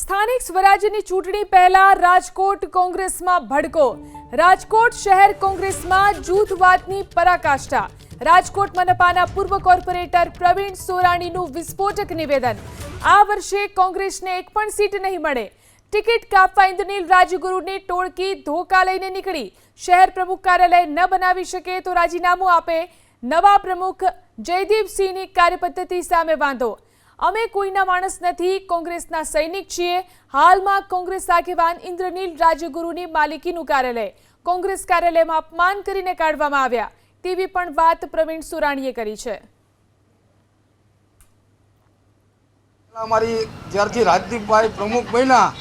સ્થાનિક સ્વરાજ્યની ચૂંટણી પહેલા રાજકોટ કોંગ્રેસમાં ભડકો। રાજકોટ શહેર કોંગ્રેસમાં જૂથવાદની પરાકાષ્ઠા। રાજકોટ મનપાના પૂર્વ કોર્પોરેટર પ્રવીણ સોરાણીનું વિસ્ફોટક નિવેદન। આ વર્ષે કોંગ્રેસને એક પણ સીટ નહીં મળે। ટિકિટ કાપવા ઇન્દ્રનીલ રાજગુરુની ટોળકી ધોકા લઈને નીકળી। શહેર પ્રમુખ કાર્યાલય ન બનાવી શકે તો રાજીનામું આપે। નવા પ્રમુખ જયદીપસિંહની કાર્યપદ્ધતિ સામે વાંધો। અમે કોઈના માણસ નથી, કોંગ્રેસના સૈનિક છીએ। હાલમાં કોંગ્રેસ આગેવાન ઇન્દ્રનીલ રાજગુરુની માલિકીનું કાર્યાલય કોંગ્રેસ કાર્યાલયમાં અપમાન કરીને કાઢવામાં આવ્યા તેવી પણ વાત પ્રવીણ સોરાણીએ કરી છે। અમારી જ્યારથી રાજદીપભાઈ પ્રમુખ બન્યા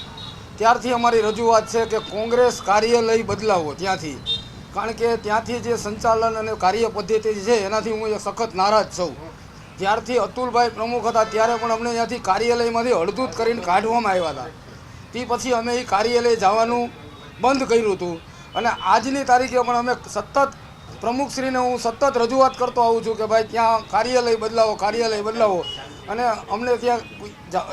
ત્યારથી અમારી રજૂઆત છે કે કોંગ્રેસ કાર્યાલય બદલાવો ત્યાંથી, કારણ કે ત્યાંથી જે સંચાલન અને કાર્ય પદ્ધતિ છે એનાથી હું સખત નારાજ છું। જ્યારથી અતુલભાઈ પ્રમુખ હતા ત્યારે પણ અમને ત્યાંથી કાર્યાલયમાંથી હળદૂત કરીને કાઢવામાં આવ્યા હતા। તે પછી અમે એ કાર્યાલય જવાનું બંધ કર્યું હતું અને આજની તારીખે પણ અમે સતત પ્રમુખશ્રીને હું સતત રજૂઆત કરતો આવું છું કે ભાઈ ત્યાં કાર્યાલય બદલાવો અને અમને ત્યાં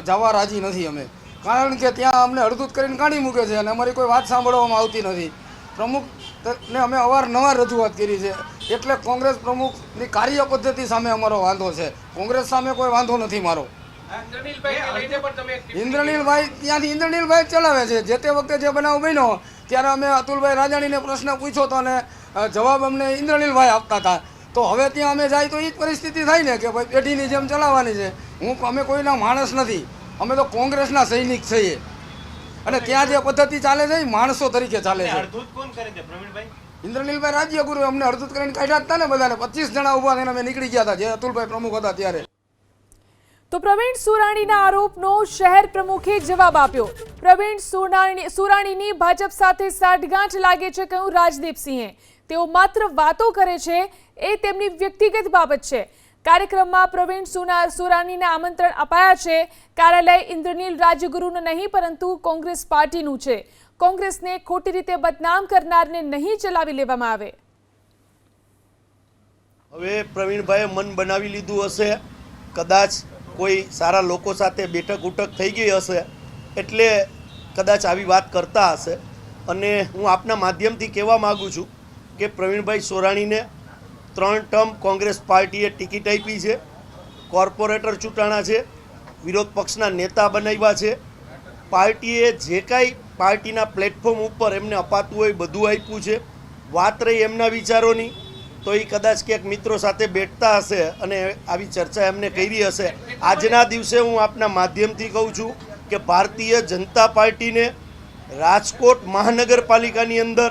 જવા રાજી નથી અમે, કારણ કે ત્યાં અમને હળદૂત કરીને કાઢી મૂકે છે અને અમારી કોઈ વાત સાંભળવામાં આવતી નથી। પ્રમુખને અમે અવારનવાર રજૂઆત કરી છે, એટલે કોંગ્રેસ પ્રમુખની કાર્ય પદ્ધતિ સામે અમારો વાંધો છે। કોંગ્રેસ સામે કોઈ વાંધો નથી મારો। ઇન્દ્રનીલભાઈ ત્યાંથી ઇન્દ્રનીલભાઈ ચલાવે છે। જે તે વખતે જે બનાવ બન્યો ત્યારે અમે અતુલભાઈ રાજાણીને પ્રશ્ન પૂછ્યો હતો અને જવાબ અમને ઇન્દ્રનીલભાઈ આપતા હતા। તો હવે ત્યાં અમે જાય તો એ જ પરિસ્થિતિ થાય ને કે ભાઈ પેઢીની જેમ ચલાવવાની છે। અમે કોઈના માણસ નથી, અમે તો કોંગ્રેસના સૈનિક છીએ અને ત્યાં જે પદ્ધતિ ચાલે છે એ માણસો તરીકે ચાલે છે। ઇન્દ્રનીલભાઈ રાજ્યગુરુ અમને હળદૂત કરીને કાઢ્યા હતા ને બધાને, 25 જણા ઉભા થઈને અમે નીકળી ગયા હતા જે અતુલભાઈ પ્રમુખ હતા ત્યારે। તો પ્રવીણ સોરાણીના આરોપનો શહેર પ્રમુખે જવાબ આપ્યો। પ્રવીણ સોરાણીની ભાજપ સાથે સાઠગાંઠ લાગે છે કહ્યું રાજદીપસિંહે। તેઓ માત્ર વાતો કરે છે, એ તેમની વ્યક્તિગત બાબત છે। કાર્યક્રમમાં પ્રવીણ સોરાણીને આમંત્રણ અપાયા છે। કાર્યાલય ઇન્દ્રનીલ રાજગુરુનું નહીં પરંતુ કોંગ્રેસ પાર્ટીનું છે। કોંગ્રેસને ખોટી રીતે બદનામ કરનારને નહીં ચલાવી લેવામાં આવે। હવે પ્રવીણભાઈએ મન બનાવી લીધું હશે, કદાચ કોઈ સારા લોકો સાથે બેઠક ઉઠક થઈ ગઈ હશે એટલે કદાચ આવી વાત કરતા હશે। અને હું આપના માધ્યમથી કહેવા માગું છું કે પ્રવીણભાઈ સોરાણીને 3 ટર્મ કોંગ્રેસ પાર્ટીએ ટિકિટ આપી છે, કોર્પોરેટર ચૂંટાણા છે, વિરોધ પક્ષના નેતા બનાવ્યા છે। પાર્ટીએ જે કાંઈ પાર્ટીના પ્લેટફોર્મ ઉપર એમને અપાતું હોય બધું આપ્યું છે। વાત રહી એમના વિચારોની તો એ કદાચ ક્યાંક મિત્રો સાથે બેઠતા હશે અને આવી ચર્ચા એમને કરી હશે। આજના દિવસે હું આપના માધ્યમથી કહું છું કે ભારતીય જનતા પાર્ટીને રાજકોટ મહાનગરપાલિકાની અંદર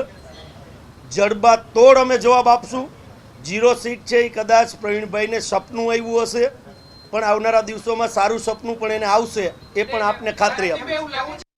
જડબાતોડ અમે જવાબ આપશું। 0 સીટ છે એ કદાચ પ્રવીણભાઈને સપનું આવ્યું હશે, પણ આવનારા દિવસોમાં સારું સપનું પણ એને આવશે એ પણ આપને ખાતરી આપું।